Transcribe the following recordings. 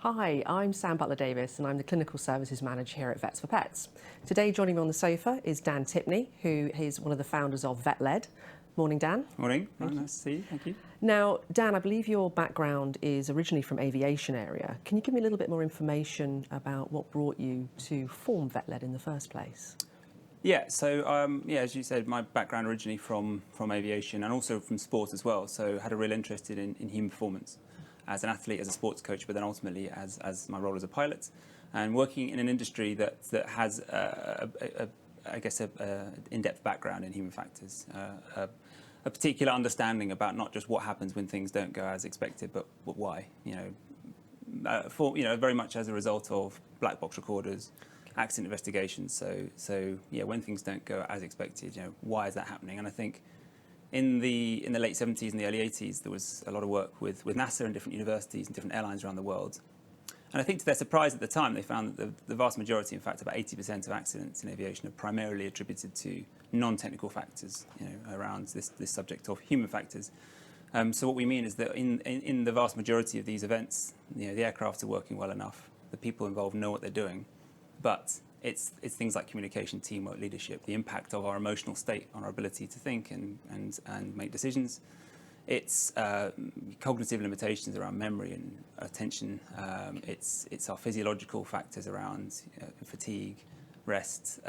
Hi, I'm Sam Butler-Davies and I'm the Clinical Services Manager here at Vets for Pets. Today joining me on the sofa is Dan Tipney, who is one of the founders of VetLed. Morning, Dan. Morning. Nice to see you. Thank you. Now, Dan, I believe your background is originally from aviation area. Can you give me a little bit more information about what brought you to form VetLed in the first place? Yeah, so as you said, my background originally from aviation and also from sport as well. So had a real interest in human performance as an athlete, as a sports coach, but then ultimately as my role as a pilot, and working in an industry that has I guess a in-depth background in human factors, a particular understanding about not just what happens when things don't go as expected, but why. Very much as a result of black box recorders, accident investigations. So when things don't go as expected, why is that happening? And I think in the late 70s and the early 80s, there was a lot of work with NASA and different universities and different airlines around the world. And I think to their surprise at the time, they found that the vast majority, in fact, about 80% of accidents in aviation are primarily attributed to non-technical factors, around this subject of human factors. So what we mean is that in the vast majority of these events, the aircraft are working well enough, the people involved know what they're doing, but it's things like communication, teamwork, leadership, the impact of our emotional state on our ability to think and make decisions. It's cognitive limitations around memory and attention. It's our physiological factors around fatigue, rest,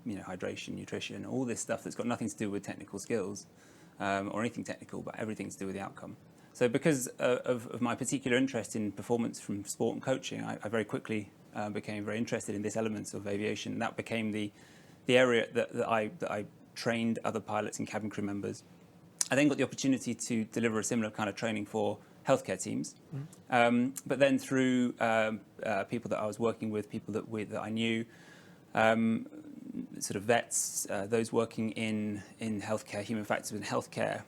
hydration, nutrition, all this stuff that's got nothing to do with technical skills or anything technical, but everything to do with the outcome. So because of my particular interest in performance from sport and coaching, I very quickly became very interested in this element of aviation. That became the area that I trained other pilots and cabin crew members. I then got the opportunity to deliver a similar kind of training for healthcare teams. But then through people that I was working with, people that I knew, sort of vets, those working in healthcare, human factors in healthcare,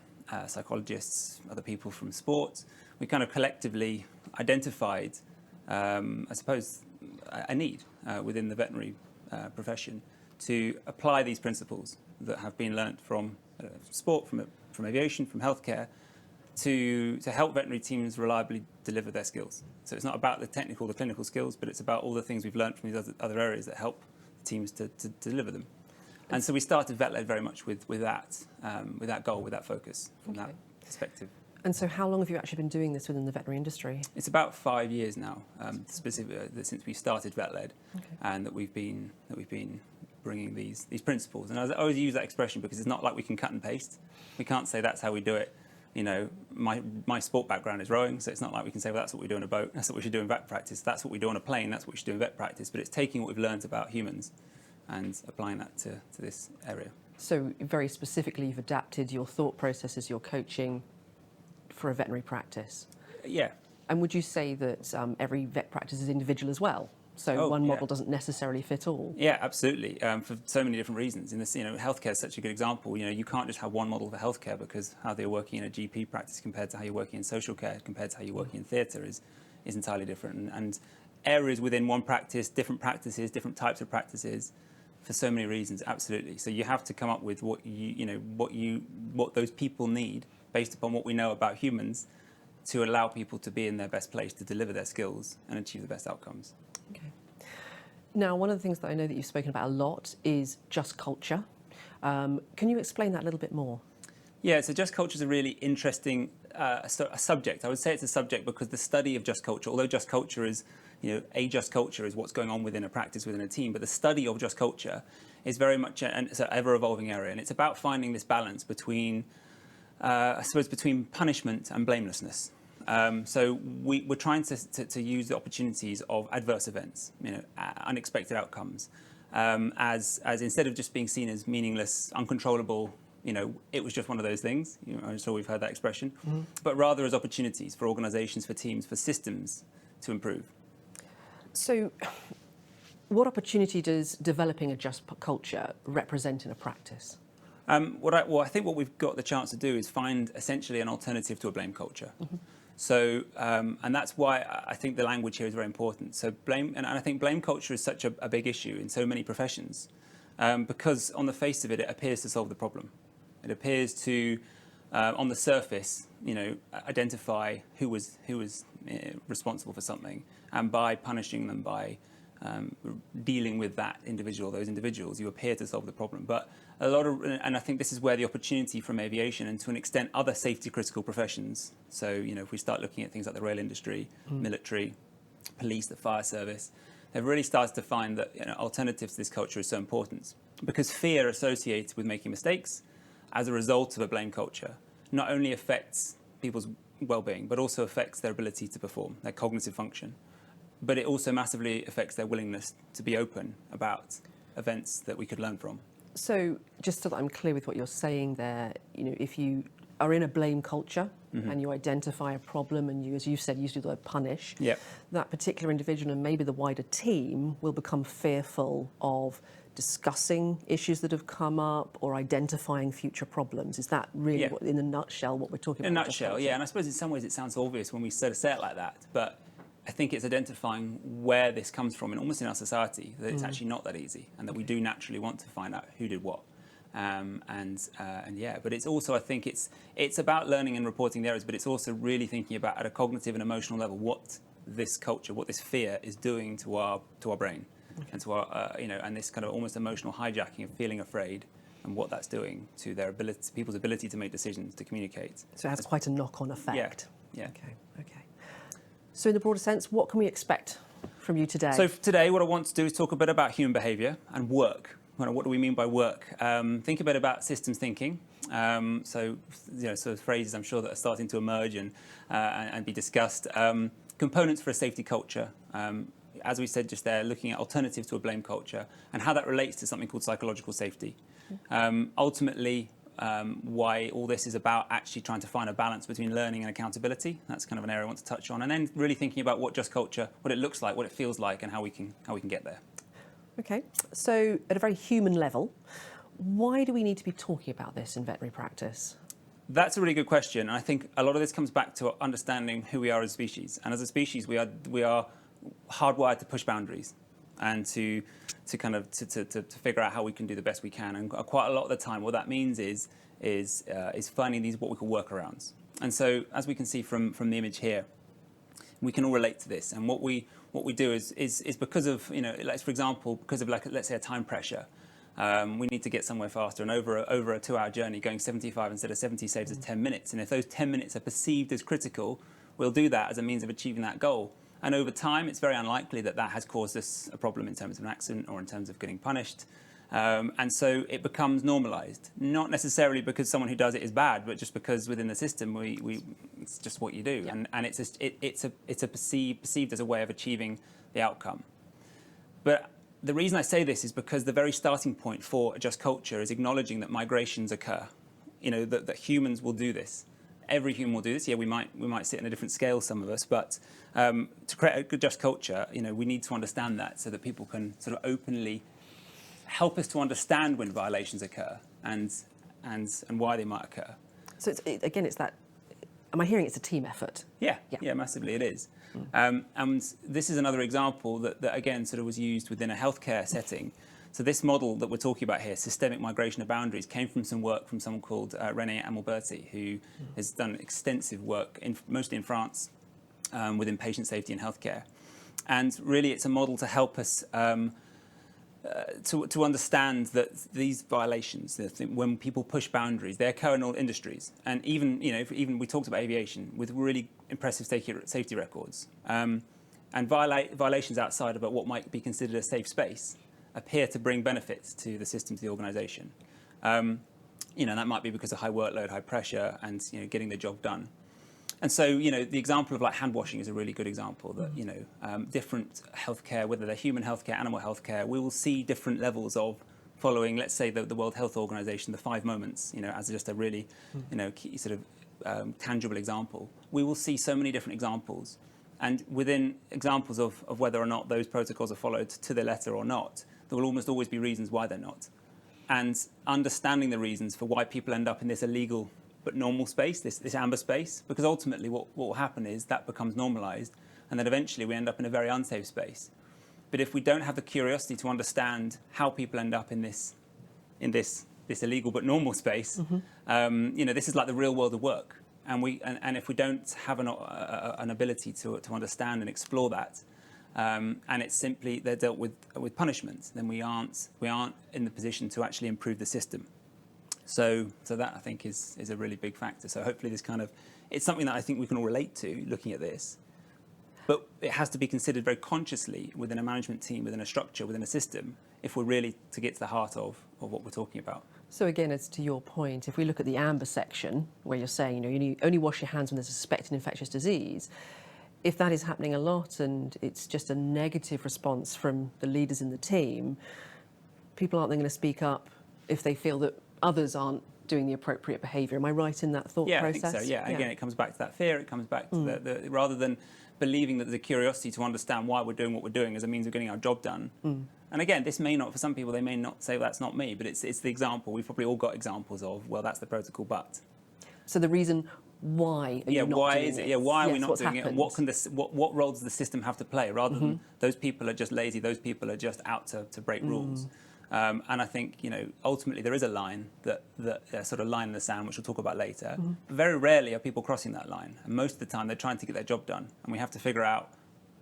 psychologists, other people from sports, we kind of collectively identified, I suppose, a need within the veterinary profession to apply these principles that have been learnt from sport, from aviation, from healthcare, to help veterinary teams reliably deliver their skills. So it's not about the clinical skills, but it's about all the things we've learnt from these other areas that help teams to deliver them. And so we started VetLed very much with that goal, with that focus, from that perspective. And so how long have you actually been doing this within the veterinary industry? It's about 5 years now, specifically since we started VetLed, and that we've been bringing these principles. And I always use that expression because it's not like we can cut and paste. We can't say that's how we do it. My sport background is rowing, so it's not like we can say, well, that's what we do on a boat, that's what we should do in vet practice, that's what we do on a plane, that's what we should do in vet practice. But it's taking what we've learned about humans and applying that to this area. So very specifically, you've adapted your thought processes, your coaching for a veterinary practice. Yeah. And would you say that every vet practice is individual as well? So one model doesn't necessarily fit all? Yeah, absolutely, for so many different reasons. In this, healthcare is such a good example. You can't just have one model for healthcare because how they're working in a GP practice compared to how you're working in social care, compared to how you're working in theatre is entirely different. And areas within one practice, different practices, different types of practices, for so many reasons, absolutely. So you have to come up with what those people need based upon what we know about humans to allow people to be in their best place to deliver their skills and achieve the best outcomes. Okay. Now, one of the things that I know that you've spoken about a lot is just culture. Can you explain that a little bit more? Yeah, so just culture is a really interesting a subject. I would say it's a subject because the study of just culture, although just culture is, a just culture is what's going on within a practice, within a team, but the study of just culture is very much an ever-evolving area, and it's about finding this balance between, between punishment and blamelessness. So we're trying to use the opportunities of adverse events, unexpected outcomes, as instead of just being seen as meaningless, uncontrollable, it was just one of those things. I'm sure we've heard that expression, but rather as opportunities for organisations, for teams, for systems to improve. So what opportunity does developing a just culture represent in a practice? I think what we've got the chance to do is find essentially an alternative to a blame culture. So, and that's why I think the language here is very important. So and I think blame culture is such a big issue in so many professions because on the face of it, it appears to solve the problem. It appears to on the surface, identify who was responsible for something, and by punishing them, by dealing with that individual, those individuals, you appear to solve the problem. But and I think this is where the opportunity from aviation and to an extent other safety critical professions. So, if we start looking at things like the rail industry, military, police, the fire service, they've really started to find that alternatives to this culture is so important, because fear associated with making mistakes as a result of a blame culture not only affects people's well-being, but also affects their ability to perform, their cognitive function. But it also massively affects their willingness to be open about events that we could learn from. So just so that I'm clear with what you're saying there, if you are in a blame culture and you identify a problem and you, as you said, use the word punish, that particular individual and maybe the wider team will become fearful of discussing issues that have come up or identifying future problems. Is that really, what, in a nutshell, what we're talking about? In a nutshell, yeah. And I suppose in some ways it sounds obvious when we sort of say it like that, but I think it's identifying where this comes from, and almost in our society, that it's actually not that easy, and that we do naturally want to find out who did what. But it's also, I think it's about learning and reporting the errors, but it's also really thinking about at a cognitive and emotional level what this culture, what this fear is doing to our brain, and to our and this kind of almost emotional hijacking of feeling afraid, and what that's doing to their ability, people's ability to make decisions, to communicate. So it has quite a knock-on effect. Yeah. Okay. So in the broader sense, what can we expect from you today? So today, what I want to do is talk a bit about human behaviour and work. What do we mean by work? Think a bit about systems thinking. So phrases I'm sure that are starting to emerge and be discussed. Components for a safety culture. As we said just there, looking at alternatives to a blame culture and how that relates to something called psychological safety. Ultimately, why all this is about actually trying to find a balance between learning and accountability. That's kind of an area I want to touch on. And then really thinking about what just culture, what it looks like, what it feels like, and how we can get there. Okay, so at a very human level, why do we need to be talking about this in veterinary practice? That's a really good question. And I think a lot of this comes back to understanding who we are as a species. And as a species, we are hardwired to push boundaries and to figure out how we can do the best we can. And quite a lot of the time, what that means is finding these what we call workarounds. And so, as we can see from the image here, we can all relate to this. And what we do is because of, like, for example, because of, like, let's say a time pressure, we need to get somewhere faster, and over a 2-hour journey, going 75 instead of 70 saves us 10 minutes. And if those 10 minutes are perceived as critical, we'll do that as a means of achieving that goal. And over time, it's very unlikely that has caused us a problem in terms of an accident or in terms of getting punished. And so it becomes normalised, not necessarily because someone who does it is bad, but just because within the system, it's just what you do. Yeah. And it's perceived as a way of achieving the outcome. But the reason I say this is because the very starting point for a just culture is acknowledging that migrations occur, that humans will do this. Every human will do this. Yeah, we might sit in a different scale, some of us, but to create a good just culture, we need to understand that so that people can sort of openly help us to understand when violations occur and why they might occur. So it's that. Am I hearing it's a team effort? Yeah, massively it is. And this is another example that again sort of was used within a healthcare setting. So this model that we're talking about here, systemic migration of boundaries, came from some work from someone called René Amelberti, who has done extensive work, mostly in France, within patient safety and healthcare. And really it's a model to help us to understand that these violations, when people push boundaries, they occur in all industries. And even we talked about aviation with really impressive safety records. And violations outside of what might be considered a safe space appear to bring benefits to the system, to the organisation. That might be because of high workload, high pressure, and getting the job done. And so, the example of like hand washing is a really good example that, different healthcare, whether they're human healthcare, animal healthcare, we will see different levels of following, let's say, the World Health Organization, the 5 moments, as just a really, key sort of tangible example. We will see so many different examples. And within examples of whether or not those protocols are followed to the letter or not, there will almost always be reasons why they're not. And understanding the reasons for why people end up in this illegal but normal space, this amber space, because ultimately what will happen is that becomes normalised, and then eventually we end up in a very unsafe space. But if we don't have the curiosity to understand how people end up in this this illegal but normal space, this is like the real world of work. And if we don't have an ability to understand and explore that, and it's simply they're dealt with punishment, then we aren't in the position to actually improve the system. So that I think is a really big factor. So hopefully it's something that I think we can all relate to looking at this. But it has to be considered very consciously within a management team, within a structure, within a system, if we're really to get to the heart of what we're talking about. So again, as to your point, if we look at the amber section, where you're saying, you only wash your hands when there's a suspected infectious disease, if that is happening a lot and it's just a negative response from the leaders in the team, people aren't then going to speak up if they feel that others aren't doing the appropriate behaviour. Am I right in that thought process? Yeah, I think so. Yeah, again, it comes back to that fear. It comes back to the rather than believing that there's a curiosity to understand why we're doing what we're doing as a means of getting our job done. And again, this may not, for some people, they may not say, well, that's not me, but it's the example. We've probably all got examples of, well, that's the protocol, but. So the reason why are you not why doing is it? it? Yeah, why are we not doing happened? it? And what role does the system have to play, rather than those people are just lazy, those people are just out to break rules. And I think, ultimately there is a line that sort of line in the sand, which we'll talk about later. But very rarely are people crossing that line. And most of the time they're trying to get their job done. And we have to figure out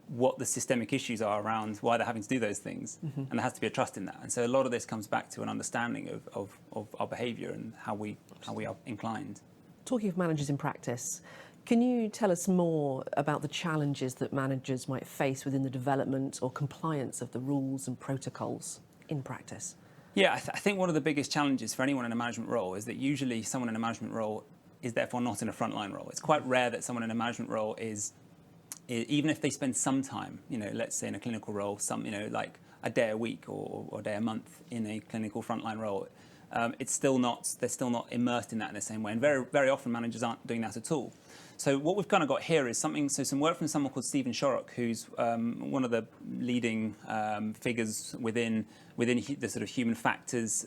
what the systemic issues are around why they're having to do those things. And there has to be a trust in that. And so a lot of this comes back to an understanding of our behaviour and how we are inclined. Talking of managers in practice, can you tell us more about the challenges that managers might face within the development or compliance of the rules and protocols in practice? Yeah, I think one of the biggest challenges for anyone in a management role is that usually someone in a management role is therefore not in a frontline role. It's quite rare that someone in a management role is even if they spend some time, let's say in a clinical role, like a day a week or a day a month in a clinical frontline role, they're still not immersed in that in the same way. And very, very often managers aren't doing that at all. So what we've kind of got here is some work from someone called Stephen Shorrock, who's one of the leading figures within the sort of human factors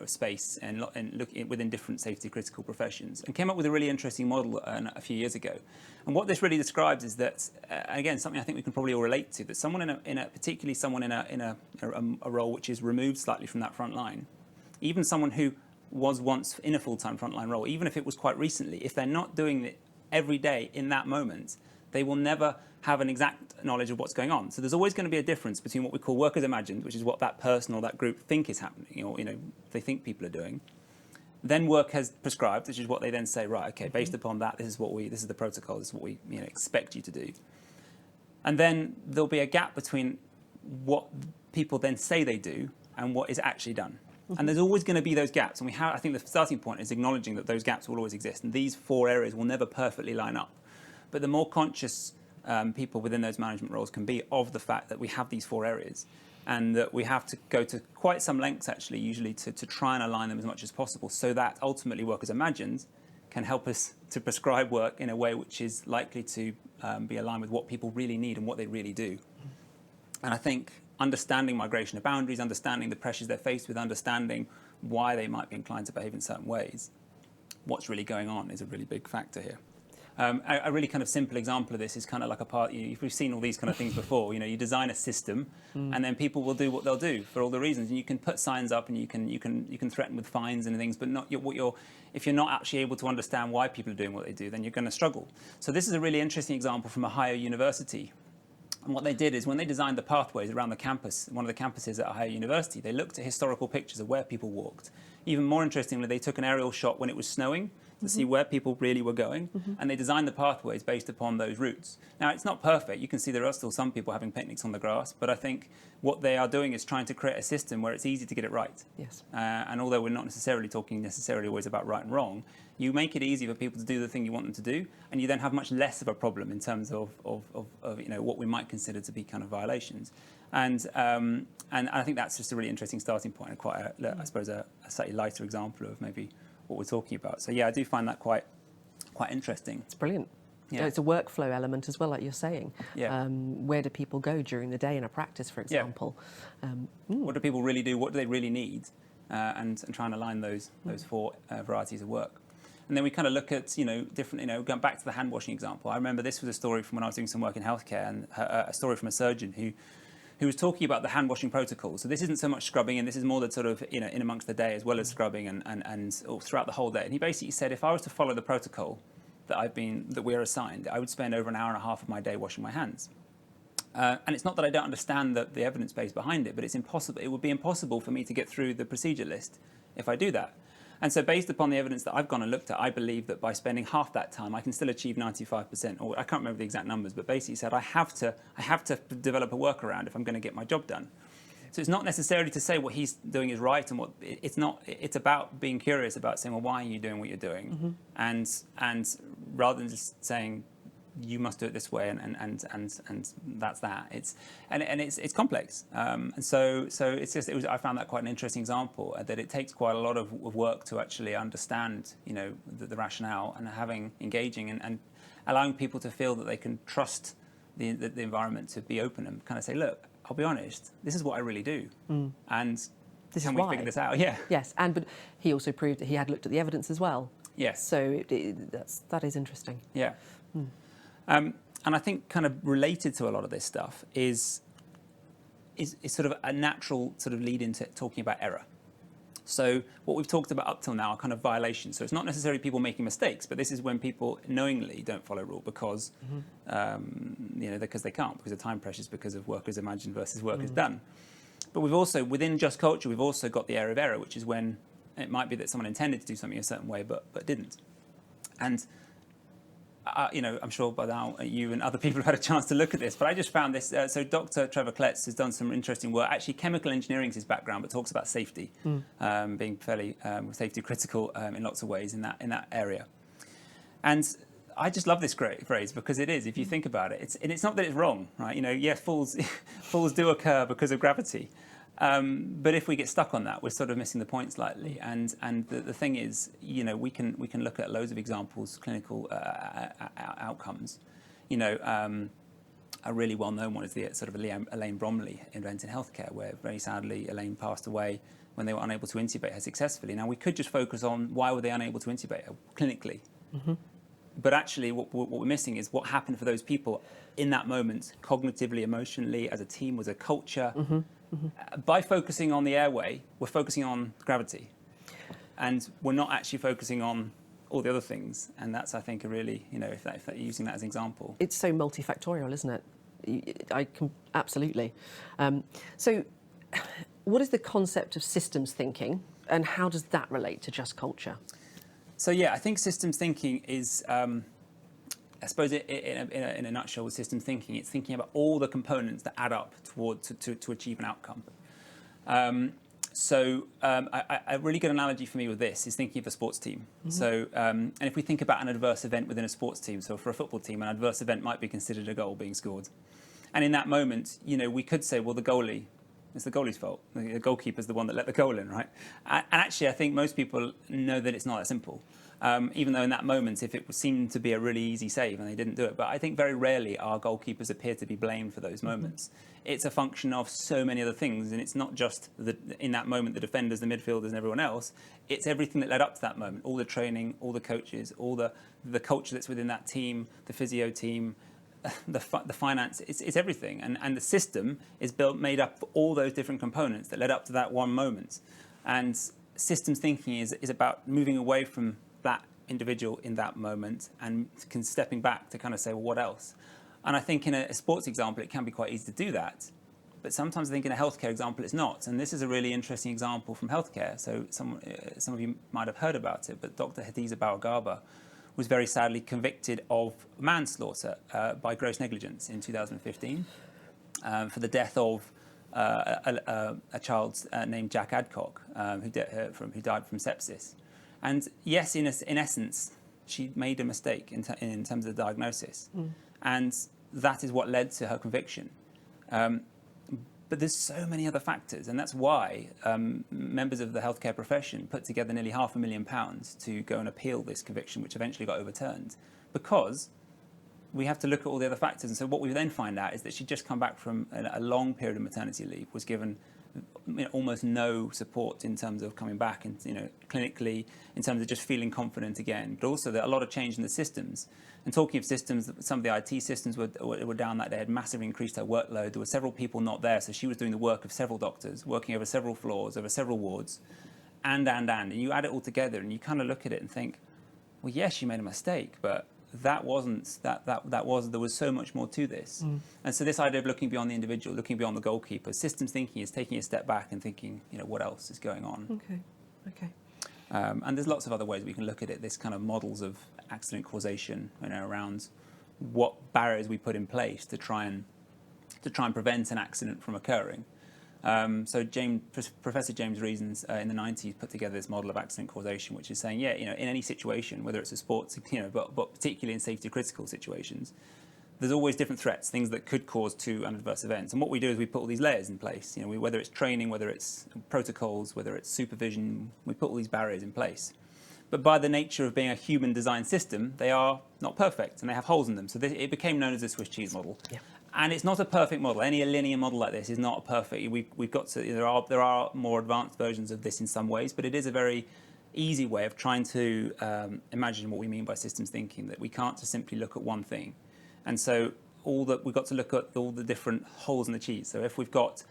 space and within different safety critical professions, and came up with a really interesting model a few years ago. And what this really describes is that, again, something I think we can probably all relate to, that someone particularly someone in a role which is removed slightly from that front line, even someone who was once in a full-time frontline role, even if it was quite recently, if they're not doing it every day in that moment, they will never have an exact knowledge of what's going on. So there's always going to be a difference between what we call work as imagined, which is what that person or that group think is happening, or they think people are doing. Then work as prescribed, which is what they then say, right, okay, based upon that, this is the protocol, this is what we expect you to do. And then there'll be a gap between what people then say they do and what is actually done. And there's always going to be those gaps. And I think the starting point is acknowledging that those gaps will always exist. And these 4 areas will never perfectly line up. But the more conscious people within those management roles can be of the fact that we have these 4 areas, and that we have to go to quite some lengths, actually, usually to try and align them as much as possible, so that ultimately work as imagined can help us to prescribe work in a way which is likely to be aligned with what people really need and what they really do. And I think understanding migration of boundaries, understanding the pressures they're faced with, understanding why they might be inclined to behave in certain ways, what's really going on is a really big factor here. A really kind of simple example of this is kind of like we've seen all these kind of things before. You design a system, and then people will do what they'll do for all the reasons. And you can put signs up, and you can threaten with fines and things. But if you're not actually able to understand why people are doing what they do, then you're going to struggle. So this is a really interesting example from Ohio University. And what they did is when they designed the pathways around the campus, one of the campuses at Ohio University, they looked at historical pictures of where people walked. Even more interestingly, they took an aerial shot when it was snowing to see where people really were going, and they designed the pathways based upon those routes. Now, it's not perfect. You can see there are still some people having picnics on the grass, but I think what they are doing is trying to create a system where it's easy to get it right. Yes. And although we're not necessarily talking always about right and wrong, you make it easy for people to do the thing you want them to do, and you then have much less of a problem in terms of what we might consider to be kind of violations. And I think that's just a really interesting starting point, and quite, I suppose, a slightly lighter example of maybe what we're talking about. So yeah, I do find that quite interesting. It's brilliant. Yeah. It's a workflow element as well, like you're saying. Yeah. Where do people go during the day in a practice, for example? Yeah. What do people really do? What do they really need? And try and align those 4 varieties of work. And then we kind of look at different, going back to the hand washing example. I remember this was a story from when I was doing some work in healthcare, and a story from a surgeon who was talking about the hand washing protocol. So this isn't so much scrubbing, and this is more the sort of, in amongst the day as well as scrubbing and throughout the whole day. And he basically said, if I was to follow the protocol that we're assigned, I would spend over an hour and a half of my day washing my hands. And it's not that I don't understand the evidence base behind it, but it's impossible. It would be impossible for me to get through the procedure list if I do that. And so based upon the evidence that I've gone and looked at, I believe that by spending half that time, I can still achieve 95%, or I can't remember the exact numbers, but basically said I have to develop a workaround if I'm going to get my job done. So it's not necessarily to say what he's doing is right, and it's about being curious about saying, well, why are you doing what you're doing? And rather than just saying, you must do it this way, and that's that. It's complex, and so I found that quite an interesting example, that it takes quite a lot of work to actually understand, the rationale, and engaging and allowing people to feel that they can trust the environment to be open and kind of say, look, I'll be honest, this is what I really do, and this can is we why. figure this out? Yeah. Yes, but he also proved that he had looked at the evidence as well. Yes. So that is interesting. Yeah. And I think kind of related to a lot of this stuff is sort of a natural sort of lead into talking about error. So what we've talked about up till now are kind of violations. So it's not necessarily people making mistakes, but this is when people knowingly don't follow a rule because, because they can't, because of time pressures, because of workers imagined versus workers done. But we've also, within just culture, we've also got the area of error, which is when it might be that someone intended to do something a certain way, but didn't. And I'm sure by now you and other people have had a chance to look at this, but I just found this. So Dr. Trevor Kletz has done some interesting work. Actually, chemical engineering is his background, but talks about safety, being fairly safety critical in lots of ways in that area. And I just love this phrase because it is, if you think about it, it's not that it's wrong, right? Yes, falls do occur because of gravity. But if we get stuck on that, we're sort of missing the point slightly. And the thing is, we can look at loads of examples, clinical outcomes. A really well-known one is the sort of Elaine Bromley event in healthcare, where very sadly Elaine passed away when they were unable to intubate her successfully. Now we could just focus on why were they unable to intubate her clinically. But actually, what we're missing is what happened for those people in that moment, cognitively, emotionally, as a team, as a culture. By focusing on the airway, we're focusing on gravity, and we're not actually focusing on all the other things. And that's, I think, a really, if you're using that as an example. It's so multifactorial, isn't it? Absolutely. So what is the concept of systems thinking, and how does that relate to just culture? So yeah, I think systems thinking is, I suppose in a nutshell with systems thinking, it's thinking about all the components that add up to achieve an outcome. A really good analogy for me with this is thinking of a sports team. So, and if we think about an adverse event within a sports team, so for a football team, an adverse event might be considered a goal being scored. And in that moment, we could say, well, it's the goalie's fault. The goalkeeper's the one that let the goal in, right? And actually, I think most people know that it's not that simple. Even though in that moment, if it seemed to be a really easy save and they didn't do it. But I think very rarely our goalkeepers appear to be blamed for those moments. It's a function of so many other things, and it's not just in that moment the defenders, the midfielders, and everyone else. It's everything that led up to that moment, all the training, all the coaches, all the culture that's within that team, the physio team, the finance. It's everything, and the system is made up of all those different components that led up to that one moment. And systems thinking is about moving away from that individual in that moment and stepping back to kind of say, well, what else? And I think in a sports example, it can be quite easy to do that. But sometimes I think in a healthcare example, it's not. And this is a really interesting example from healthcare. So some of you might have heard about it, but Dr. Hadiza Bawagaba was very sadly convicted of manslaughter by gross negligence in 2015 for the death of a child named Jack Adcock, who died from sepsis. And yes, in essence, she made a mistake in terms of the diagnosis. And that is what led to her conviction. But there's so many other factors, and that's why members of the healthcare profession put together nearly £500,000 to go and appeal this conviction, which eventually got overturned, because we have to look at all the other factors. And so what we then find out is that she'd just come back from a long period of maternity leave, was given almost no support in terms of coming back and clinically, in terms of just feeling confident again. But also a lot of change in the systems. And talking of systems, some of the IT systems were down that day, had massively increased her workload. There were several people not there, so she was doing the work of several doctors, working over several floors, over several wards, and you add it all together, and you kind of look at it and think, well, yes, she made a mistake, but there was so much more to this. And so this idea of looking beyond the individual, looking beyond the goalkeeper, systems thinking is taking a step back and thinking, what else is going on? Okay. And there's lots of other ways we can look at it. This kind of models of accident causation, around what barriers we put in place to try and prevent an accident from occurring. So Professor James Reasons in the 90s put together this model of accident causation, which is saying, in any situation, whether it's a sports, but particularly in safety critical situations, there's always different threats, things that could cause to an adverse event. And what we do is we put all these layers in place. Whether it's training, whether it's protocols, whether it's supervision, we put all these barriers in place. But by the nature of being a human designed system, they are not perfect and they have holes in them. So it became known as the Swiss cheese model. Yeah. And it's not a perfect model. Any linear model like this is not perfect. We've got to. There are more advanced versions of this in some ways, but it is a very easy way of trying to imagine what we mean by systems thinking. That we can't just simply look at one thing, and so we've got to look at all the different holes in the cheese. So if we've got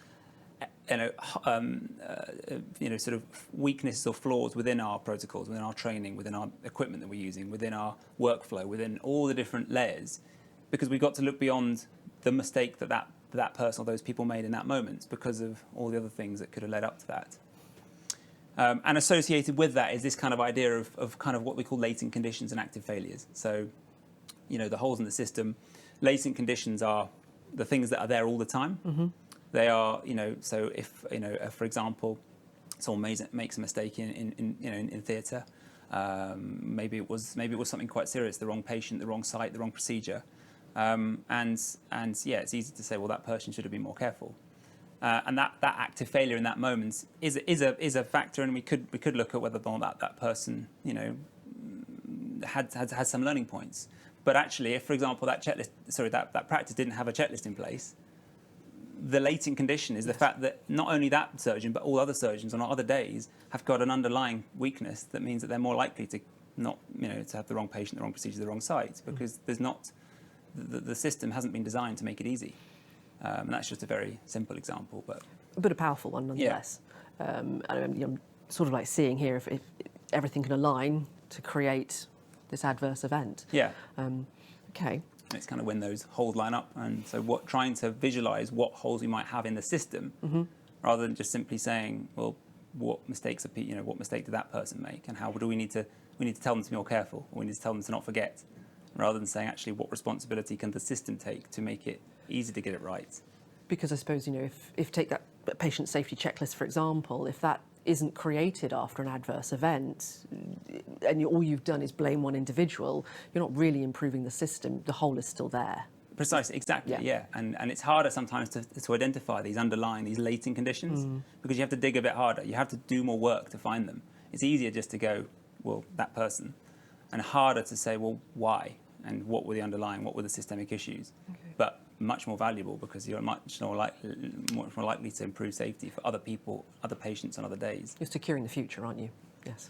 sort of weaknesses or flaws within our protocols, within our training, within our equipment that we're using, within our workflow, within all the different layers, because we've got to look beyond the mistake that person or those people made in that moment because of all the other things that could have led up to that. And associated with that is this kind of idea of kind of what we call latent conditions and active failures. So, the holes in the system, latent conditions are the things that are there all the time. Mm-hmm. They are, so if, for example, someone makes a mistake in theatre, maybe it was something quite serious, the wrong patient, the wrong site, the wrong procedure. And it's easy to say, well, that person should have been more careful. And that active failure in that moment is a factor, and we could look at whether or not that person, had some learning points. But actually, if, for example, that practice didn't have a checklist in place, the latent condition is the fact that not only that surgeon, but all other surgeons on other days have got an underlying weakness that means that they're more likely to not, to have the wrong patient, the wrong procedure, the wrong site, because there's not. The system hasn't been designed to make it easy. And that's just a very simple example. But a powerful one nonetheless. Yeah. I'm sort of like seeing here if everything can align to create this adverse event. Yeah. Okay. It's kind of when those holes line up. And so trying to visualize what holes we might have in the system, mm-hmm. rather than just simply saying, well, what mistake did that person make, and how do we need to tell them to be more careful, or we need to tell them to not forget, rather than saying, actually, what responsibility can the system take to make it easy to get it right? Because I suppose, if take that patient safety checklist, for example, if that isn't created after an adverse event, and all you've done is blame one individual, you're not really improving the system. The whole is still there. Precisely, exactly, yeah. And it's harder sometimes to identify these latent conditions, because you have to dig a bit harder. You have to do more work to find them. It's easier just to go, well, that person, and harder to say, well, why? And what were the systemic issues? Okay. But much more valuable, because you're much more likely to improve safety for other people, other patients on other days. You're securing the future, aren't you? Yes.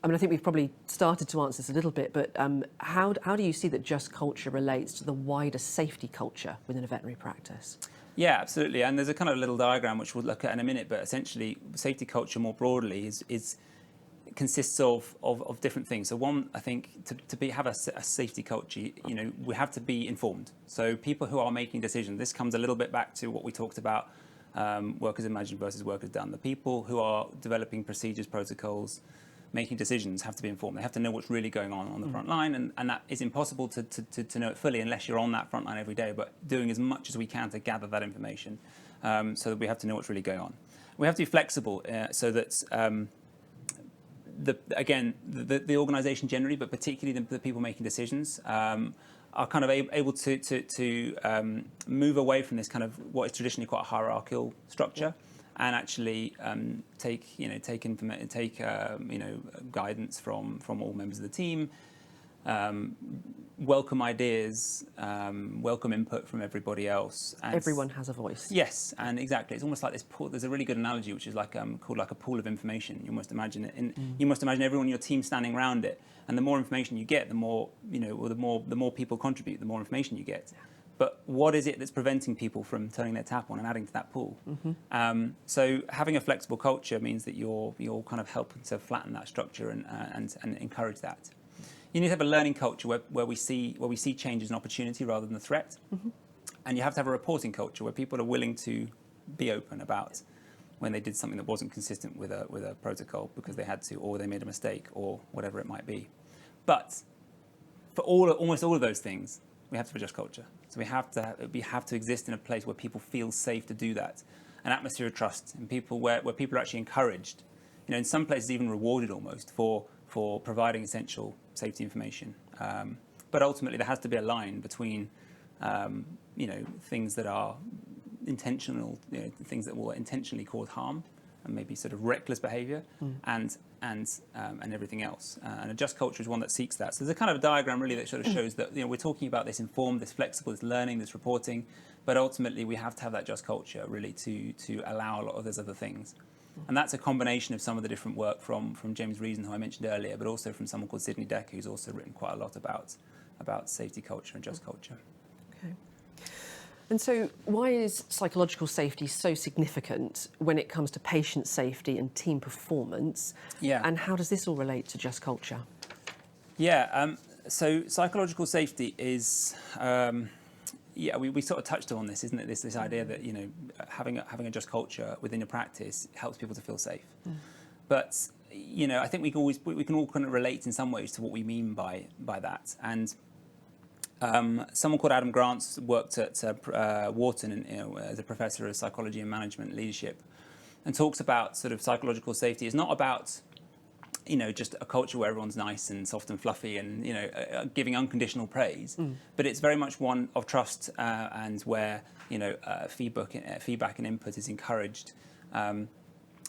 I think we've probably started to answer this a little bit, but how do you see that just culture relates to the wider safety culture within a veterinary practice? Yeah, absolutely. And there's a kind of little diagram which we'll look at in a minute, but essentially safety culture more broadly consists of different things. So one, I think, to have a safety culture, we have to be informed. So people who are making decisions, this comes a little bit back to what we talked about, workers imagined versus workers done. The people who are developing procedures, protocols, making decisions have to be informed. They have to know what's really going on the front line, and that is impossible to know it fully unless you're on that front line every day, but doing as much as we can to gather that information, so that we have to know what's really going on. We have to be flexible, so that the organisation generally, but particularly the people making decisions, are kind of able to move away from this kind of what is traditionally quite a hierarchical structure, and actually take guidance from all members of the team, welcome ideas, welcome input from everybody else. And everyone has a voice. Yes, and exactly. It's almost like this pool. There's a really good analogy, which is like called like a pool of information. You must imagine it. You must imagine everyone in your team standing around it, and the more information you get, the more the more people contribute, the more information you get. But what is it that's preventing people from turning their tap on and adding to that pool? So having a flexible culture means that you're kind of helping to flatten that structure and encourage that. You need to have a learning culture where we see change as an opportunity rather than a threat. And you have to have a reporting culture where people are willing to be open about when they did something that wasn't consistent with a protocol because they had to, or they made a mistake, or whatever it might be. But for almost all of those things, we have to have a just culture. So we have to exist in a place where people feel safe to do that, an atmosphere of trust, and where people are actually encouraged. In some places even rewarded almost for providing essential safety information. But ultimately, there has to be a line between things that are intentional, things that will intentionally cause harm and maybe sort of reckless behaviour, and everything else. And a just culture is one that seeks that. So there's a kind of diagram really that sort of shows that we're talking about this informed, this flexible, this learning, this reporting, but ultimately we have to have that just culture really to allow a lot of those other things. And that's a combination of some of the different work from James Reason, who I mentioned earlier, but also from someone called Sidney Decker, who's also written quite a lot about safety culture and just culture. Okay. And so why is psychological safety so significant when it comes to patient safety and team performance? Yeah. And how does this all relate to just culture? Yeah, so psychological safety is... we sort of touched on this, isn't it? This idea that having a just culture within your practice helps people to feel safe. But I think we can all kind of relate in some ways to what we mean by that. And someone called Adam Grant worked at Wharton as a professor of psychology and management leadership, and talks about sort of psychological safety. It's not about just a culture where everyone's nice and soft and fluffy and, giving unconditional praise. But it's very much one of trust and where, feedback and input is encouraged.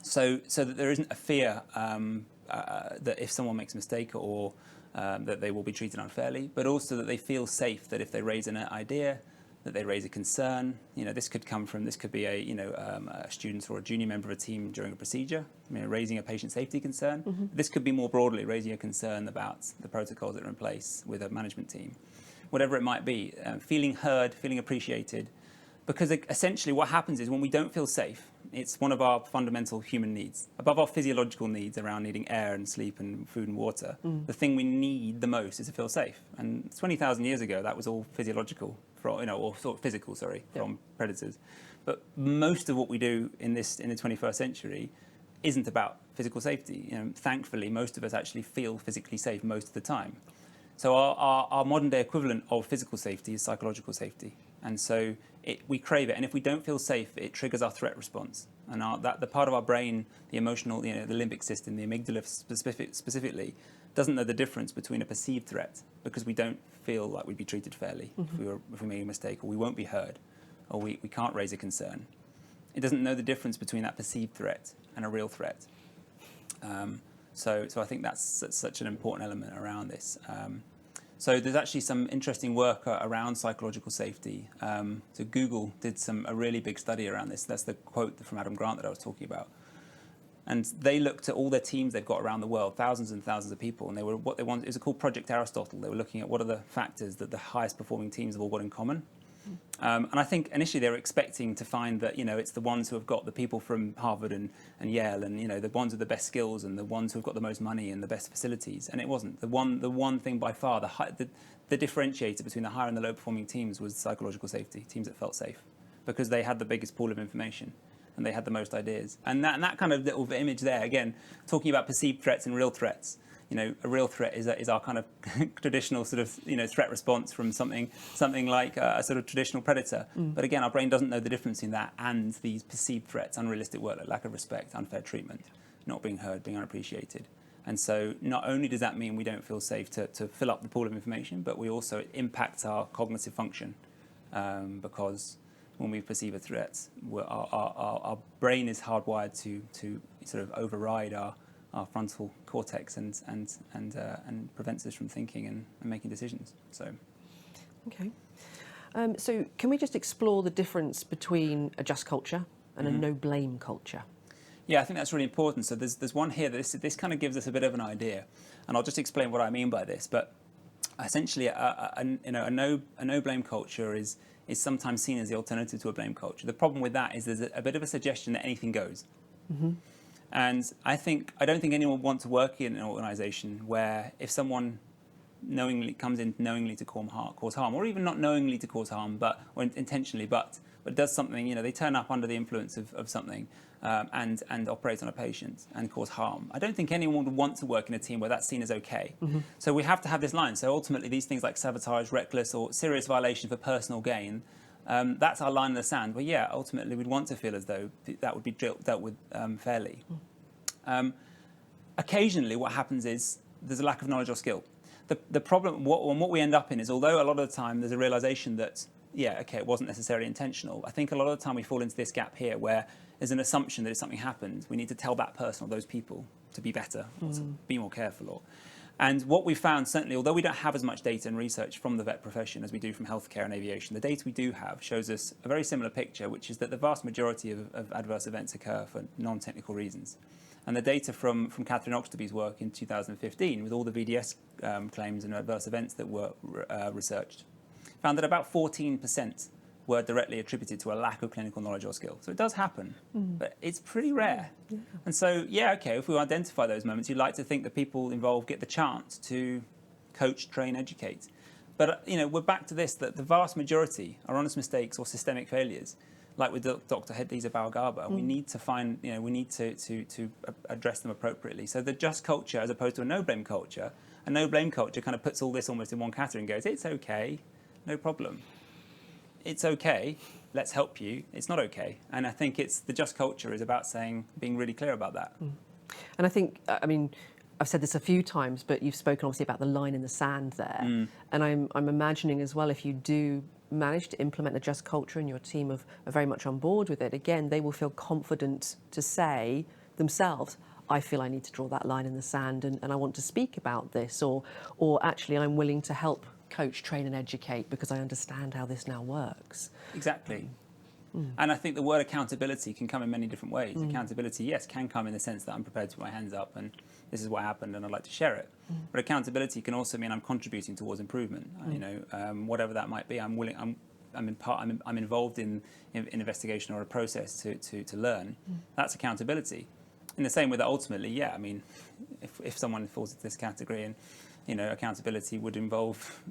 So that there isn't a fear that if someone makes a mistake or that they will be treated unfairly, but also that they feel safe that if they raise an idea, that they raise a concern. This could be a student or a junior member of a team during a procedure, raising a patient safety concern. This could be more broadly raising a concern about the protocols that are in place with a management team. Whatever it might be, feeling heard, feeling appreciated. Because essentially what happens is when we don't feel safe, it's one of our fundamental human needs. Above our physiological needs around needing air and sleep and food and water, the thing we need the most is to feel safe. And 20,000 years ago, that was all physiological, or sort of physical, from predators. But most of what we do in the 21st century isn't about physical safety. Thankfully, most of us actually feel physically safe most of the time. So our modern day equivalent of physical safety is psychological safety. And so we crave it. And if we don't feel safe, it triggers our threat response. And the part of our brain, the emotional, the limbic system, the amygdala specifically, doesn't know the difference between a perceived threat because we don't feel like we'd be treated fairly if we made a mistake, or we won't be heard, or we can't raise a concern. It doesn't know the difference between that perceived threat and a real threat. So I think that's such an important element around this. So there's actually some interesting work around psychological safety. So Google did a really big study around this. That's the quote from Adam Grant that I was talking about. And they looked at all their teams they've got around the world, thousands and thousands of people, and it was called Project Aristotle. They were looking at what are the factors that the highest performing teams have all got in common. And I think initially they were expecting to find that it's the ones who have got the people from Harvard and Yale, and the ones with the best skills and the ones who have got the most money and the best facilities. And it wasn't. The one thing by far, the differentiator between the higher and the low performing teams was psychological safety, teams that felt safe, because they had the biggest pool of information and they had the most ideas. And that kind of little image there, again, talking about perceived threats and real threats. A real threat is our kind of traditional sort of threat response from something like a sort of traditional predator. But again, our brain doesn't know the difference in that and these perceived threats: unrealistic workload, lack of respect, unfair treatment, not being heard, being unappreciated. And so not only does that mean we don't feel safe to fill up the pool of information, but it impacts our cognitive function because when we perceive a threat, our brain is hardwired to sort of override our our frontal cortex and prevents us from thinking and making decisions. So, okay. So can we just explore the difference between a just culture and a no blame culture? Yeah, I think that's really important. So there's one here. This kind of gives us a bit of an idea, and I'll just explain what I mean by this. But essentially, a no blame culture is sometimes seen as the alternative to a blame culture. The problem with that is there's a bit of a suggestion that anything goes. And I don't think anyone would want to work in an organisation where if someone knowingly comes in knowingly to cause harm, or even not knowingly to cause harm, or intentionally, but does something, they turn up under the influence of something and operate on a patient and cause harm. I don't think anyone would want to work in a team where that's seen as okay. So we have to have this line. So ultimately, these things like sabotage, reckless, or serious violation for personal gain, that's our line in the sand. Well, yeah, ultimately, we'd want to feel as though that would be dealt with fairly. Occasionally, what happens is there's a lack of knowledge or skill. The problem, what we end up in is, although a lot of the time there's a realization that, it wasn't necessarily intentional, I think a lot of the time we fall into this gap here where there's an assumption that if something happens, we need to tell that person or those people to be better or to be more careful. And what we found, certainly, although we don't have as much data and research from the vet profession as we do from healthcare and aviation, the data we do have shows us a very similar picture, which is that the vast majority of adverse events occur for non-technical reasons. And the data from Catherine Oxtoby's work in 2015, with all the VDS claims and adverse events that were researched, found that about 14% were directly attributed to a lack of clinical knowledge or skill. So it does happen, but it's pretty rare. And so, if we identify those moments, you'd like to think that people involved get the chance to coach, train, educate. But, we're back to this, that the vast majority are honest mistakes or systemic failures. Like with Dr. Hadiza Balgaba, we need to find, we need to address them appropriately. So the just culture, as opposed to a no-blame culture, a no-blame culture kind of puts all this almost in one category and goes, it's okay, no problem. It's okay, let's help you. It's not okay. And I think the just culture is about being really clear about that. And I think, I've said this a few times, but you've spoken obviously about the line in the sand there. And I'm imagining as well, if you do manage to implement a just culture and your team are very much on board with it, again, they will feel confident to say themselves, I feel I need to draw that line in the sand and I want to speak about this, or actually I'm willing to help coach, train and educate because I understand how this now works. Exactly. And I think the word accountability can come in many different ways. Accountability, yes, can come in the sense that I'm prepared to put my hands up and this is what happened and I'd like to share it. But accountability can also mean I'm contributing towards improvement. Whatever that might be, I'm involved in investigation or a process to learn. That's accountability. In the same way that ultimately, if someone falls into this category and accountability would involve,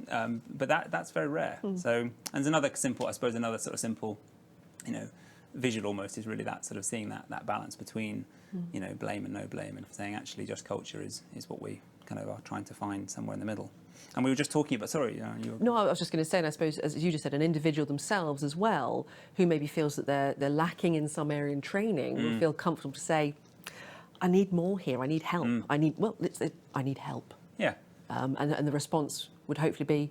but that's very rare. So, and there's another sort of simple, visual almost is really that sort of seeing that balance between, blame and no blame, and saying actually just culture is what we kind of are trying to find somewhere in the middle. And we were just talking about, No, I was just going to say, and I suppose, as you just said, an individual themselves as well, who maybe feels that they're lacking in some area in training, will feel comfortable to say, I need more here, I need help, I need help. Yeah. And the response would hopefully be,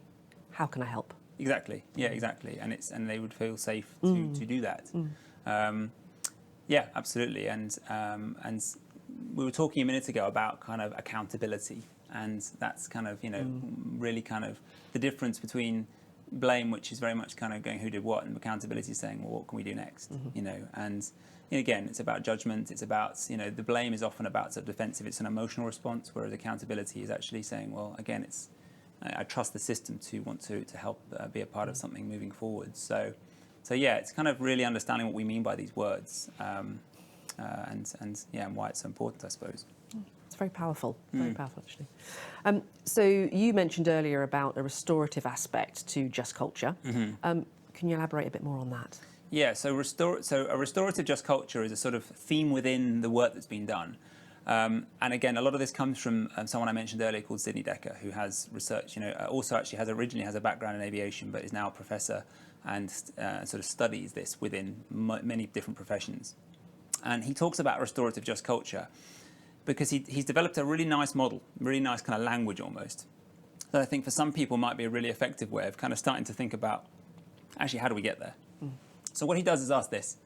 how can I help? Exactly. Yeah, exactly. And they would feel safe to do that. Yeah, absolutely. And we were talking a minute ago about kind of accountability, and that's kind of really kind of the difference between blame, which is very much kind of going who did what, and accountability saying, well, what can we do next? And again, it's about judgment. It's about, the blame is often about sort of defensive. It's an emotional response, whereas accountability is actually saying, well, again, I trust the system to want to help be a part of something moving forward. So yeah, it's kind of really understanding what we mean by these words, and why it's so important, I suppose. It's very powerful, actually. So you mentioned earlier about a restorative aspect to just culture. Can you elaborate a bit more on that? Yeah, so a restorative just culture is a sort of theme within the work that's been done. And again, a lot of this comes from someone I mentioned earlier called Sidney Dekker, who has researched, also actually originally has a background in aviation, but is now a professor and sort of studies this within many different professions. And he talks about restorative just culture because he's developed a really nice model, really nice kind of language almost, that I think for some people might be a really effective way of kind of starting to think about, actually, how do we get there? So what he does is ask this.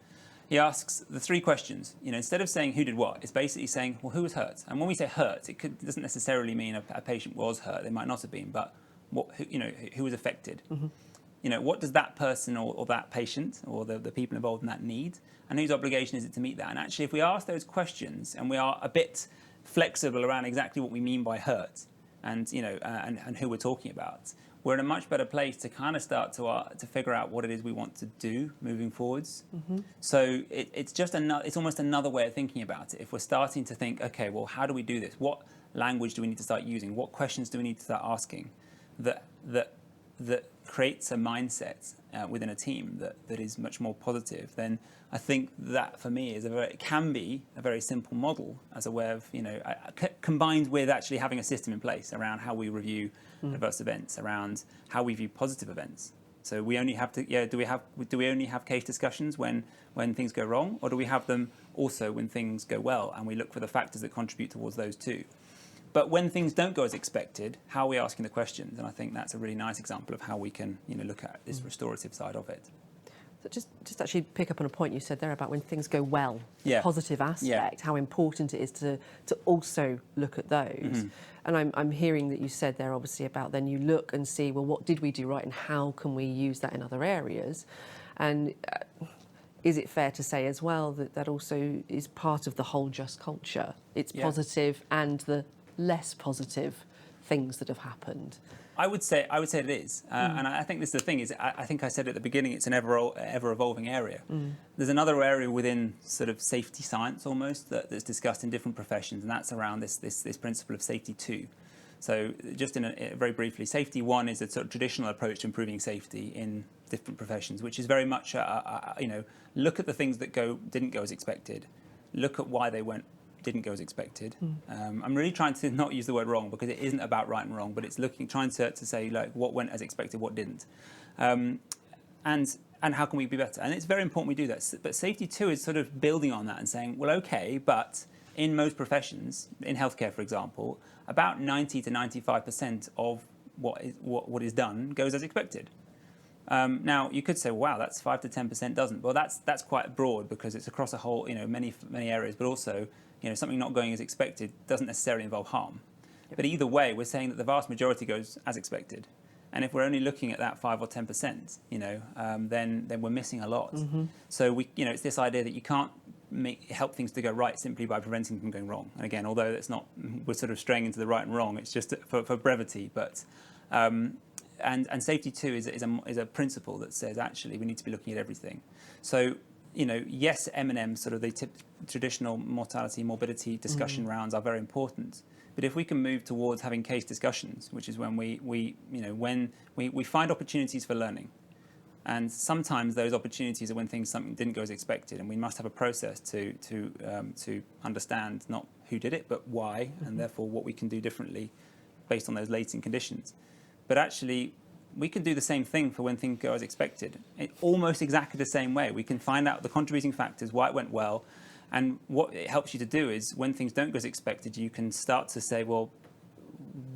he asks the 3 questions. Instead of saying who did what, it's basically saying, well, who was hurt? And when we say hurt, it doesn't necessarily mean a patient was hurt. They might not have been, but who was affected? What does that person or that patient or the people involved in that need, and whose obligation is it to meet that? And actually, if we ask those questions and we are a bit flexible around exactly what we mean by hurt, and and who we're talking about, we're in a much better place to kind of start to figure out what it is we want to do moving forwards. So it's almost another way of thinking about it. If we're starting to think, okay, well, how do we do this? What language do we need to start using? What questions do we need to start asking? That creates a mindset within a team that is much more positive, then I think that for me can be a very simple model as a way of combined with actually having a system in place around how we review adverse events, around how we view positive events. So we only have to do we only have case discussions when things go wrong, or do we have them also when things go well, and we look for the factors that contribute towards those too? But when things don't go as expected, how are we asking the questions? And I think that's a really nice example of how we can look at this restorative side of it. So just actually pick up on a point you said there about when things go well, yeah. positive aspect, how important it is to also look at those. And I'm hearing that you said there obviously about then you look and see, well, what did we do right and how can we use that in other areas? And is it fair to say as well that that also is part of the whole just culture? It's positive and the less positive things that have happened. I would say it is, and I think this is the thing. I think I said at the beginning, it's an ever evolving area. There's another area within sort of safety science almost that's discussed in different professions, and that's around this principle of safety 2. So just very briefly, safety 1 is a sort of traditional approach to improving safety in different professions, which is very much look at the things that didn't go as expected, look at why they didn't go as expected. I'm really trying to not use the word wrong, because it isn't about right and wrong, but it's trying to say like what went as expected, what didn't, and how can we be better? And it's very important we do that. But safety 2 is sort of building on that and saying, well, okay, but in most professions, in healthcare, for example, about 90 to 95% of what is done goes as expected. Now you could say, wow, that's 5 to 10% doesn't. Well, that's quite broad, because it's across a whole, many areas, but also, something not going as expected doesn't necessarily involve harm. But either way, we're saying that the vast majority goes as expected. And if we're only looking at that 5 or 10%, then we're missing a lot. So it's this idea that you can't help things to go right simply by preventing them from going wrong. And again, although we're sort of straying into the right and wrong, it's just for brevity. But and safety 2 is a principle that says actually we need to be looking at everything. So yes, M&M, sort of the traditional mortality, morbidity discussion rounds are very important. But if we can move towards having case discussions, which is when we find opportunities for learning, and sometimes those opportunities are when something didn't go as expected, and we must have a process to understand not who did it, but why, and therefore what we can do differently based on those latent conditions. But actually, we can do the same thing for when things go as expected. Almost exactly the same way. We can find out the contributing factors, why it went well, and what it helps you to do is when things don't go as expected, you can start to say, well,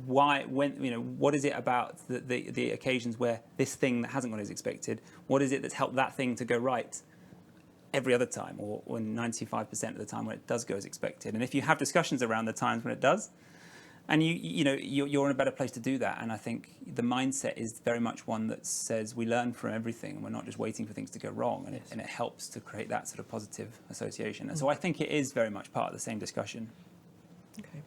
why? What is it about the occasions where this thing that hasn't gone as expected? What is it that's helped that thing to go right every other time, or 95% of the time when it does go as expected? And if you have discussions around the times when it does, and you're in a better place to do that. And I think the mindset is very much one that says we learn from everything, and we're not just waiting for things to go wrong. And, and it helps to create that sort of positive association. And so I think it is very much part of the same discussion. Okay.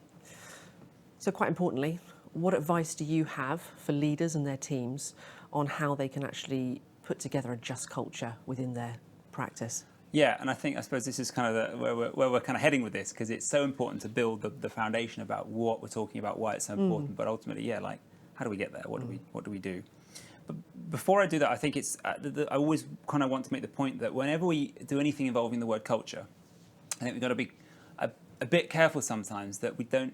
So quite importantly, what advice do you have for leaders and their teams on how they can actually put together a just culture within their practice? Yeah, and I suppose this is kind of where we're kind of heading with this, because it's so important to build the foundation about what we're talking about, why it's so important. But ultimately, how do we get there? What do we do? But before I do that, I think I always kind of want to make the point that whenever we do anything involving the word culture, I think we've got to be a bit careful sometimes that we don't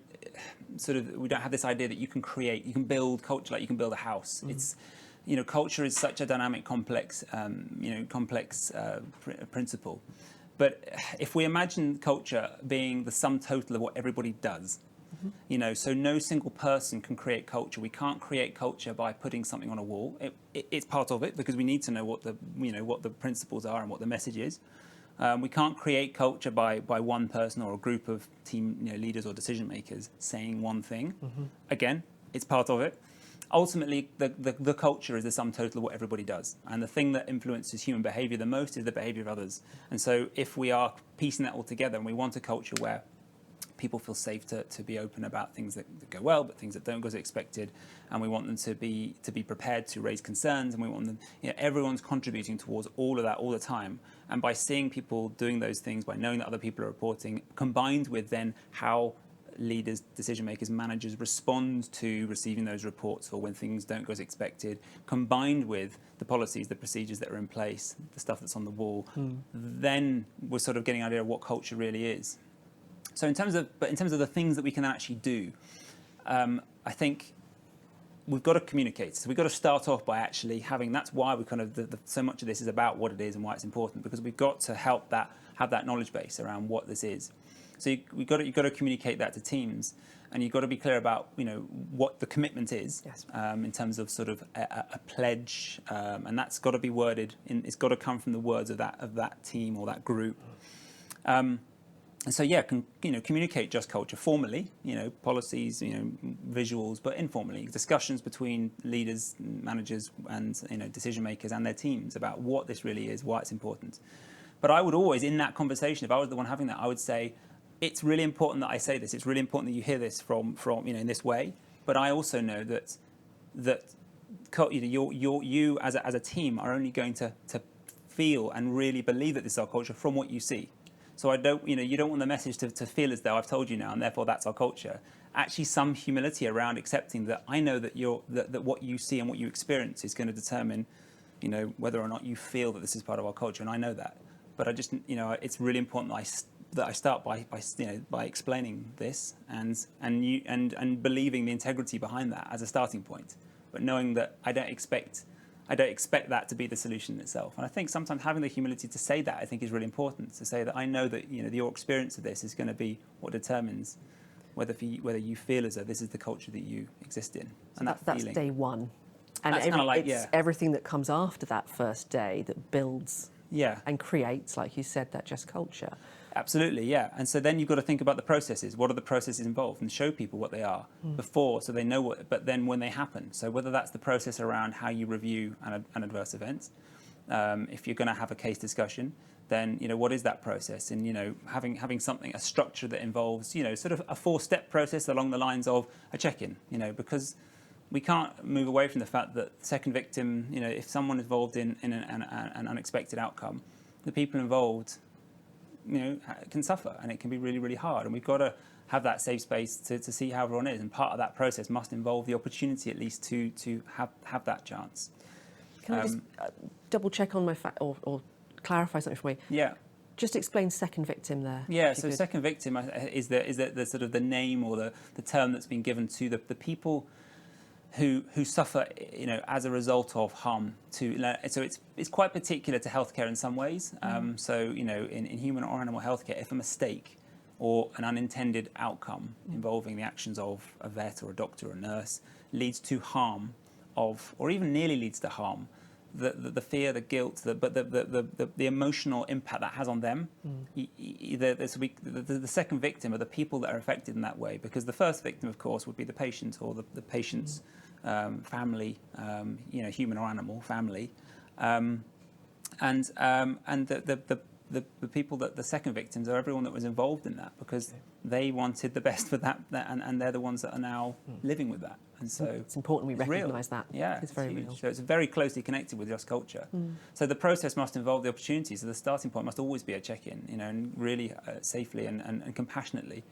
have this idea that you can build culture like you can build a house. It's culture is such a dynamic, complex principle. But if we imagine culture being the sum total of what everybody does, so no single person can create culture. We can't create culture by putting something on a wall. It's part of it, because we need to know what the principles are and what the message is. We can't create culture by one person or a group of team leaders or decision makers saying one thing. Again, it's part of it. Ultimately, the culture is the sum total of what everybody does. And the thing that influences human behavior the most is the behavior of others. And so if we are piecing that all together and we want a culture where people feel safe to be open about things that go well, but things that don't go as expected, and we want them to be prepared to raise concerns, and we want them, everyone's contributing towards all of that all the time. And by seeing people doing those things, by knowing that other people are reporting, combined with then how leaders, decision makers, managers respond to receiving those reports or when things don't go as expected, combined with the policies, the procedures that are in place, the stuff that's on the wall, then we're sort of getting an idea of what culture really is. So in terms of the things that we can actually do, I think we've got to communicate. So we've got to start off by actually having. That's why we kind of so much of this is about what it is and why it's important, because we've got to help have that knowledge base around what this is. So you've got to communicate that to teams, and you've got to be clear about what the commitment is. Yes. In terms of sort of a pledge, and that's got to be worded. It's got to come from the words of that team or that group. And so communicate just culture formally, policies, visuals, but informally, discussions between leaders, managers, and decision makers and their teams about what this really is, why it's important. But I would always, in that conversation, if I was the one having that, I would say, it's really important that I say this. It's really important that you hear this from in this way. But I also know that you as a team are only going to feel and really believe that this is our culture from what you see. So I don't, you don't want the message to feel as though I've told you now, and therefore that's our culture. Actually, some humility around accepting that I know that that what you see and what you experience is going to determine, whether or not you feel that this is part of our culture, and I know that. But I just, it's really important that I start by explaining this and believing the integrity behind that as a starting point, but knowing that I don't expect that to be the solution itself. And I think sometimes having the humility to say that, I think, is really important. To say that I know that your experience of this is going to be what determines whether you feel as though this is the culture that you exist in. So and that's day one. And it's everything that comes after that first day that builds and creates, like you said, that just culture. Absolutely, yeah. And so then you've got to think about the processes. What are the processes involved? And show people what they are before, so they know what. But then when they happen, so whether that's the process around how you review an adverse event, if you're going to have a case discussion, then what is that process? And having something, a structure that involves sort of a 4-step process along the lines of a check-in. Because we can't move away from the fact that second victim, if someone is involved in an unexpected outcome, the people involved can suffer, and it can be really, really hard. And we've got to have that safe space to see how everyone is. And part of that process must involve the opportunity, at least, to have that chance. Can I just double check on my fact or clarify something for me? Yeah. Just explain second victim there. Yeah. So second victim is the sort of the name or the term that's been given to the people who suffer, as a result of harm to. So it's quite particular to healthcare in some ways. So in human or animal healthcare, if a mistake or an unintended outcome involving the actions of a vet or a doctor or a nurse leads to harm or even nearly leads to harm, the fear, the guilt, the emotional impact that has on them. The second victim are the people that are affected in that way, because the first victim, of course, would be the patient or the patient's family, human or animal family, and the people that the second victims are everyone that was involved in that, because they wanted the best for that and they're the ones that are now living with that. And so it's important we recognise that. Yeah, it's very huge. real. So it's very closely connected with just culture. So the process must involve the opportunities. So the starting point must always be a check-in, and really safely and compassionately,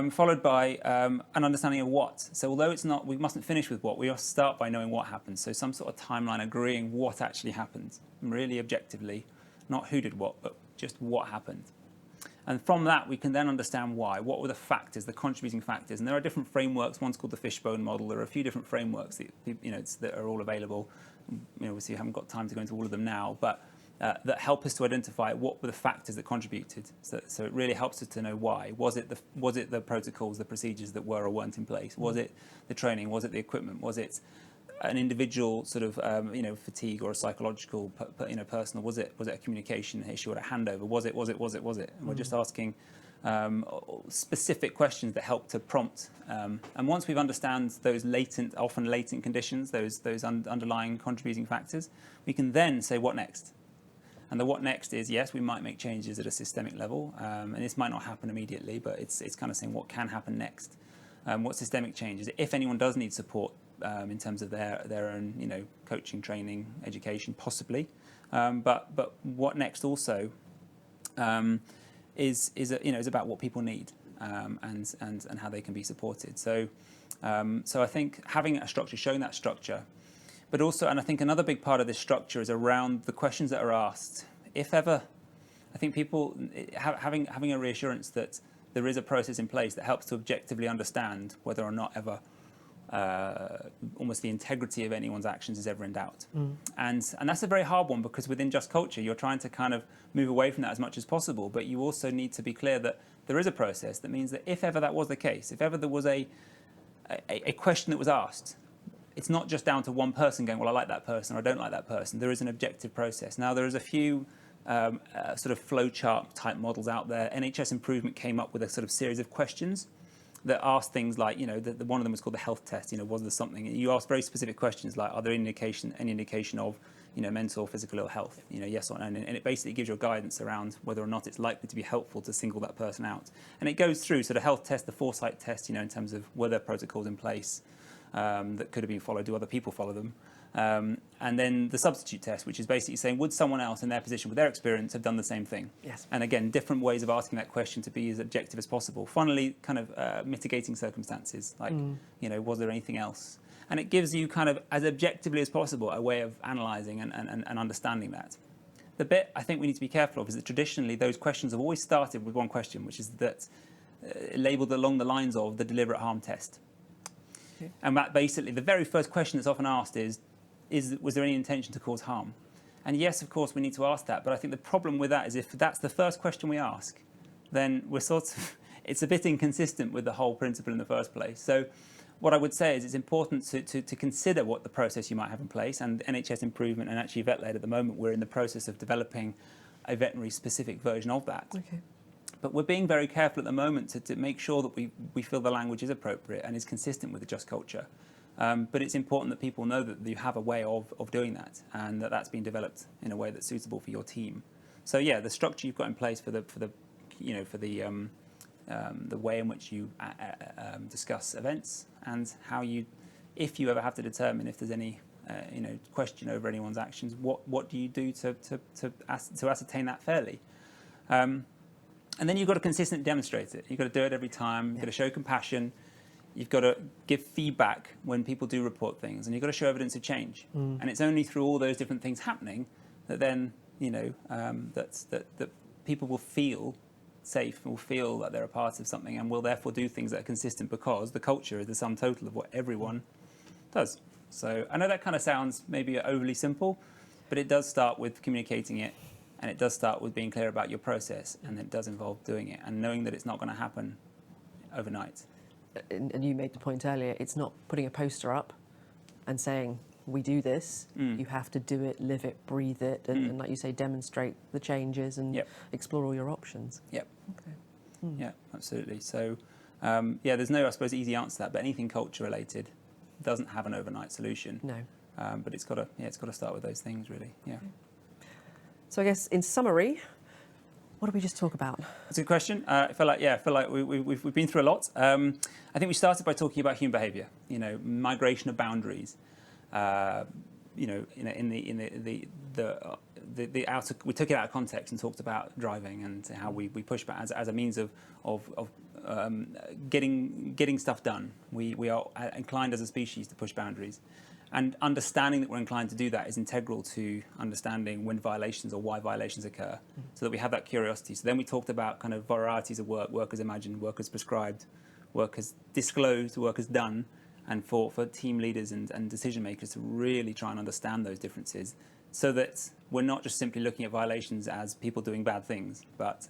followed by an understanding of what. So although we mustn't finish with what. We must start by knowing what happens. So some sort of timeline, agreeing what actually happened, really objectively, not who did what, but just what happened. And from that, we can then understand why. What were the factors, the contributing factors? And there are different frameworks. One's called the fishbone model. There are a few different frameworks that are all available. Obviously, we haven't got time to go into all of them now, but that help us to identify what were the factors that contributed. So it really helps us to know why. Was it the protocols, the procedures that were or weren't in place? Was it the training? Was it the equipment? Was it an individual sort of fatigue or a psychological personal? Was it a communication issue or a handover? Was it? And we're just asking specific questions that help to prompt. And once we've understand those often latent conditions, those underlying contributing factors, we can then say what next. And the what next is, yes, we might make changes at a systemic level, and this might not happen immediately, but it's kind of saying what can happen next. What systemic changes, if anyone does need support in terms of their own, coaching, training, education, possibly. But what next also is about what people need and how they can be supported. So I think having a structure, showing that structure. But also, and I think another big part of this structure is around the questions that are asked. If ever, I think people having a reassurance that there is a process in place that helps to objectively understand whether or not ever almost the integrity of anyone's actions is ever in doubt. And that's a very hard one, because within Just Culture, you're trying to kind of move away from that as much as possible, but you also need to be clear that there is a process that means that if ever that was the case, if ever there was a question that was asked, it's not just down to one person going, well, I like that person or I don't like that person. There is an objective process. Now, there is a few sort of flowchart type models out there. NHS Improvement came up with a sort of series of questions that ask things like, one of them was called the health test. Was there something? You ask very specific questions like, are there any indication of, mental or physical ill health? Yes or no. And it basically gives you a guidance around whether or not it's likely to be helpful to single that person out. And it goes through, so the health test, the foresight test, in terms of were there protocols in place that could have been followed? Do other people follow them? And then the substitute test, which is basically saying, would someone else in their position with their experience have done the same thing? Yes. And again, different ways of asking that question to be as objective as possible. Finally, kind of mitigating circumstances, like, was there anything else? And it gives you kind of, as objectively as possible, a way of analysing and understanding that. The bit I think we need to be careful of is that traditionally those questions have always started with one question, which is that labelled along the lines of the deliberate harm test. Okay. And that basically, the very first question that's often asked is was there any intention to cause harm? And yes, of course, we need to ask that. But I think the problem with that is if that's the first question we ask, then we're it's a bit inconsistent with the whole principle in the first place. So what I would say is it's important to consider what the process you might have in place. And NHS Improvement and actually VetLed at the moment, we're in the process of developing a veterinary specific version of that. Okay. But we're being very careful at the moment to make sure that we feel the language is appropriate and is consistent with the Just Culture. But it's important that people know that you have a way of doing that, and that's been developed in a way that's suitable for your team. So yeah, the structure you've got in place for the way in which you discuss events, and how if you ever have to determine if there's any question over anyone's actions, what do you do to ascertain that fairly? And then you've got to consistently demonstrate it. You've got to do it every time. You've got to show compassion. You've got to give feedback when people do report things, and you've got to show evidence of change. And it's only through all those different things happening that then, that people will feel safe, will feel that they're a part of something, and will therefore do things that are consistent, because the culture is the sum total of what everyone does. So I know that kind of sounds maybe overly simple, but it does start with communicating it, and it does start with being clear about your process, and it does involve doing it and knowing that it's not going to happen overnight. And you made the point earlier, it's not putting a poster up and saying, we do this. You have to do it, live it, breathe it, and like you say, demonstrate the changes and explore all your options. Yep. Okay. Yeah, absolutely. So, there's no, I suppose, easy answer to that, but anything culture related doesn't have an overnight solution. No. But it's got to start with those things, really. Yeah. Okay. So I guess in summary, what did we just talk about? That's a good question. I feel like we've been through a lot. I think we started by talking about human behaviour. Migration of boundaries. The outer. We took it out of context and talked about driving and how we push back as a means of getting stuff done. We are inclined as a species to push boundaries. And understanding that we're inclined to do that is integral to understanding when violations or why violations occur, so that we have that curiosity. So then we talked about kind of varieties of work: work as imagined, work as prescribed, work as disclosed, work as done, and for team leaders and decision makers to really try and understand those differences, so that we're not just simply looking at violations as people doing bad things, but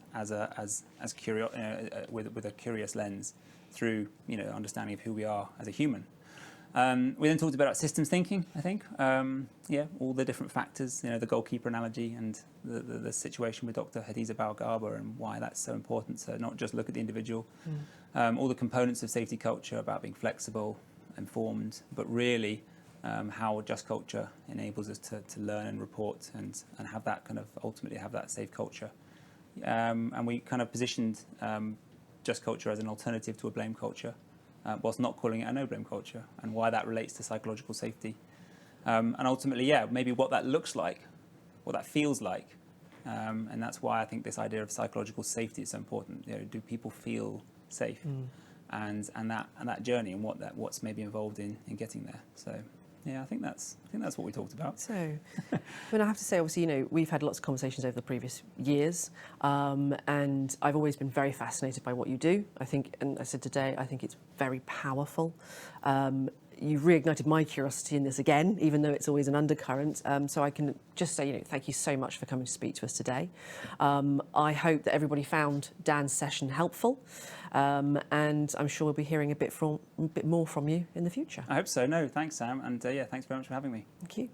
with a curious lens through understanding of who we are as a human. We then talked about systems thinking, I think. All the different factors, the goalkeeper analogy and the situation with Dr. Hadiza Balgaba and why that's so important. So not just look at the individual, all the components of safety culture about being flexible, informed, but really how just culture enables us to learn and report and have that kind of ultimately have that safe culture. And we kind of positioned just culture as an alternative to a blame culture, whilst not calling it a no-blame culture, and why that relates to psychological safety. And ultimately, maybe what that looks like, what that feels like. And that's why I think this idea of psychological safety is so important. Do people feel safe? And that journey and what's maybe involved in getting there. So I think that's what we talked about. So, I have to say, obviously, we've had lots of conversations over the previous years, and I've always been very fascinated by what you do. I think, and I said today, I think it's very powerful. You've reignited my curiosity in this again, even though it's always an undercurrent. So I can just say, thank you so much for coming to speak to us today. I hope that everybody found Dan's session helpful, and I'm sure we'll be hearing a bit more from you in the future. I hope so. No, thanks, Sam, and thanks very much for having me. Thank you.